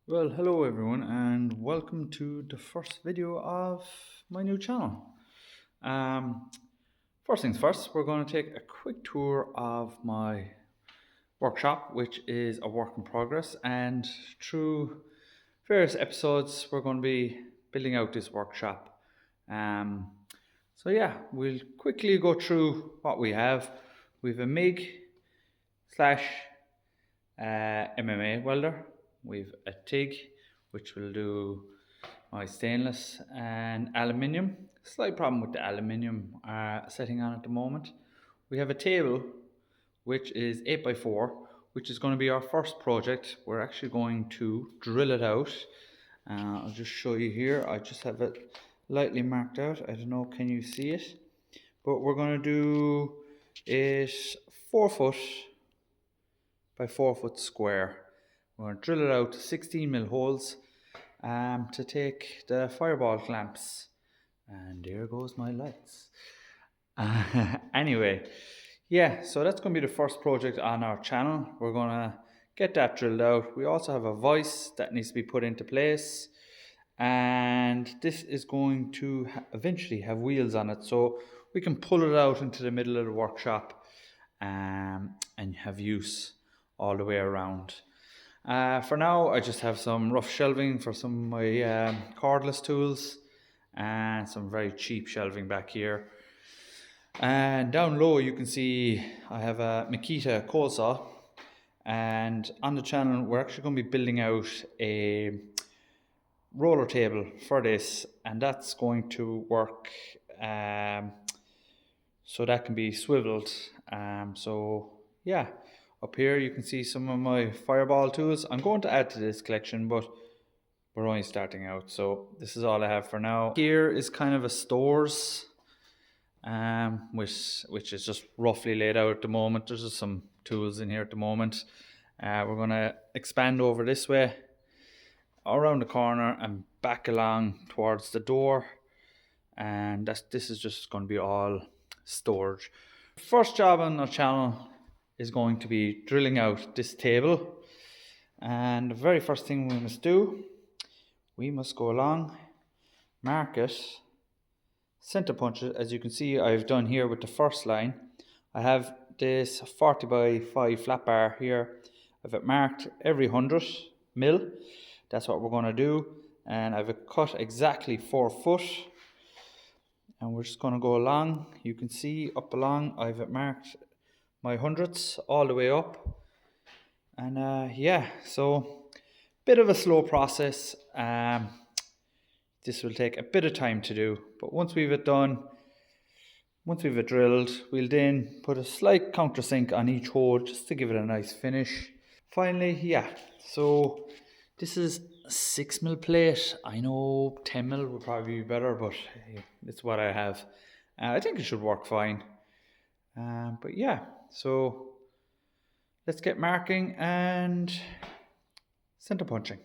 Well, hello everyone, and welcome to the first video of my new channel. Um, First things first, we're going to take a quick tour of my workshop, which is a work in progress, and through various episodes, we're going to be building out this workshop. Um, we'll quickly go through what we have. We have a MIG slash MMA welder. We've a TIG, which will do my stainless and aluminium. Slight problem with the aluminium setting on at the moment. We have a table, which is 8x4, which is going to be our first project. We're actually going to drill it out. I'll just show you here. I just have it lightly marked out. I don't know, can you see it? But we're going to do it 4 foot by 4 foot square. We're going to drill it out 16mm holes to take the fireball clamps. And there goes my lights. Anyway, yeah, so that's going to be the first project on our channel. We're going to get that drilled out. We also have a vise that needs to be put into place. And this is going to eventually have wheels on it, so we can pull it out into the middle of the workshop and have use all the way around. For now, I just have some rough shelving for some of my cordless tools and some very cheap shelving back here. And down low, you can see I have a Makita coal saw. And on the channel, we're actually going to be building out a roller table for this, and that's going to work so that can be swiveled. So yeah, up here you can see some of my fireball tools. I'm going to add to this collection, but we're only starting out, so this is all I have for now. Here is kind of a stores, which is just roughly laid out at the moment. There's just some tools in here at the moment. We're going to expand over this way, around the corner and back along towards the door, and this is just going to be all storage. First job on our channel is going to be drilling out this table, and the very first thing we must do, we must go along, mark it, center punch it. As you can see, I've done here with the first line. I have this 40 by 5 flat bar here. I've it marked every 100mm. That's what we're going to do, and I've it cut exactly 4 foot, and we're just going to go along. You can see up along I've it marked my hundredths all the way up, and yeah, so bit of a slow process. This will take a bit of time to do, but once we've it done, once we've it drilled, we'll then put a slight countersink on each hole just to give it a nice finish. Finally, yeah, so this is 6mm plate. I know 10mm would probably be better, but it's what I have. I think it should work fine. But yeah, so let's get marking and center punching.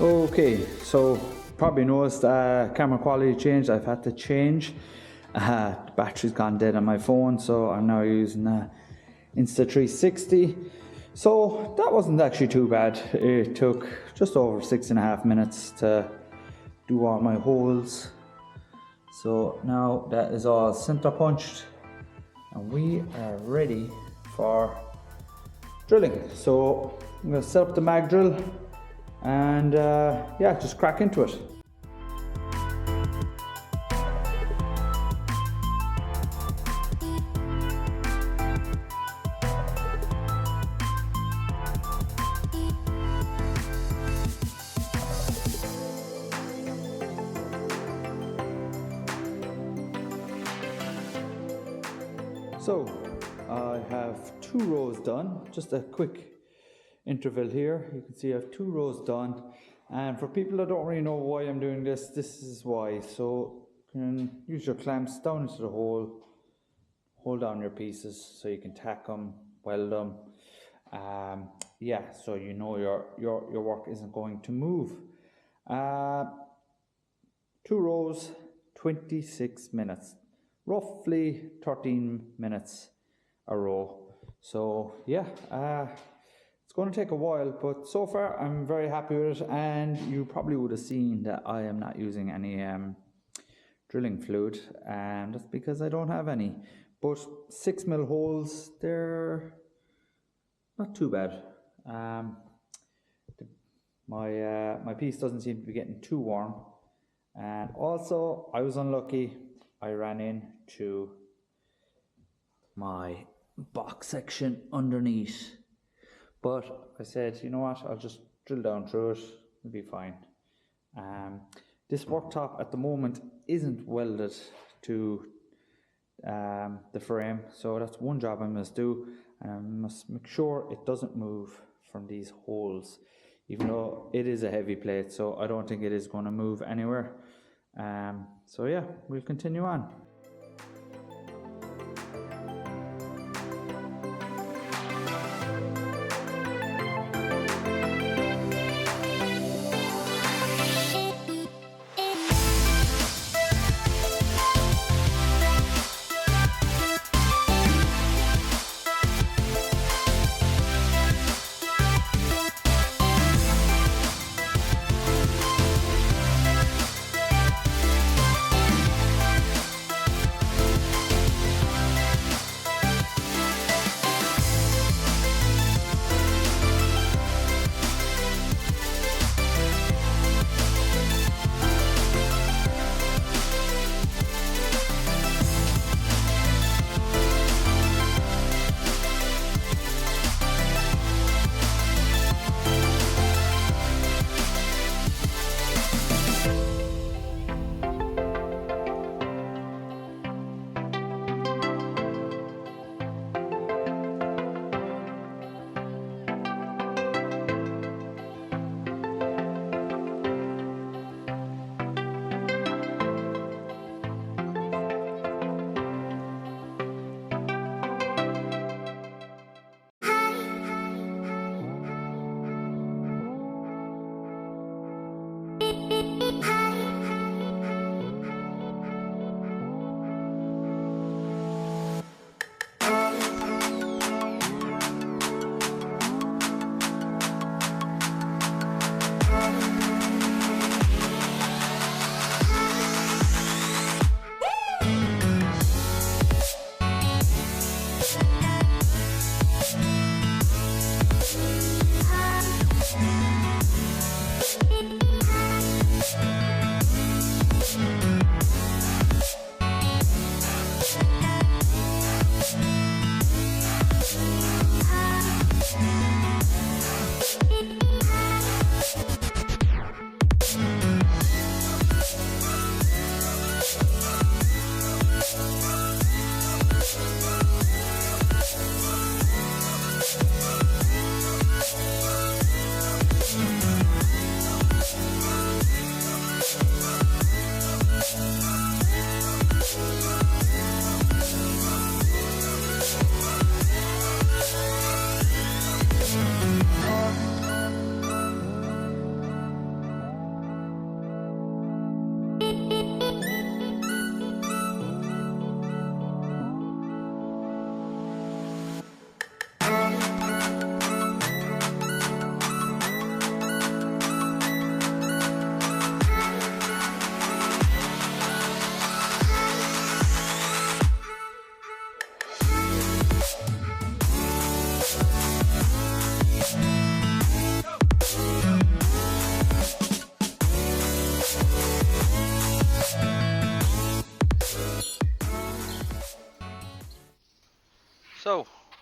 Okay, so probably noticed camera quality changed. I've had to change. The battery's gone dead on my phone, so I'm now using Insta360. So that wasn't actually too bad. It took just over 6.5 minutes to do all my holes. So now that is all center punched and we are ready for drilling. So I'm going to set up the mag drill and yeah, just crack into it. So I have 2 rows done, just a quick interval here. You can see I have 2 rows done, and for people that don't really know why I'm doing this, this is why. So you can use your clamps down into the hole, hold down your pieces so you can tack them, weld them. Yeah, so you know your work isn't going to move. 2 rows, 26 minutes. Roughly 13 minutes a row. So yeah, it's going to take a while, but so far I'm very happy with it. And you probably would have seen that I am not using any drilling fluid, and that's because I don't have any. But 6mm holes, they're not too bad. My piece doesn't seem to be getting too warm, and also I was unlucky. I ran into my box section underneath, but I said, you know what, I'll just drill down through it, it'll be fine. This worktop at the moment isn't welded to the frame, so that's one job I must do. I must make sure it doesn't move from these holes, even though it is a heavy plate, so I don't think it is going to move anywhere. So yeah, we'll continue on.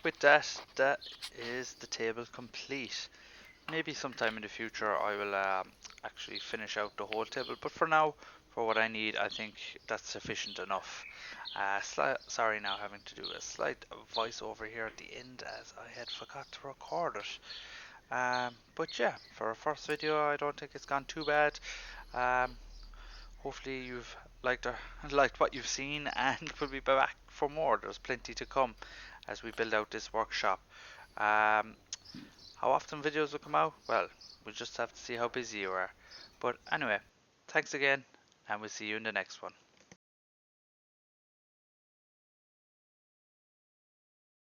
with that, that is the table complete. Maybe sometime in the future I will actually finish out the whole table, but for now, for what I need, I think that's sufficient enough. Sorry now having to do a slight voiceover here at the end as I had forgot to record it. But yeah, for a first video I don't think it's gone too bad. Um, Hopefully you've liked what you've seen and will be back for more. There's plenty to come as we build out this workshop. Um, how often videos will come out? Well, we'll just have to see how busy you are. But anyway, thanks again, and we'll see you in the next one.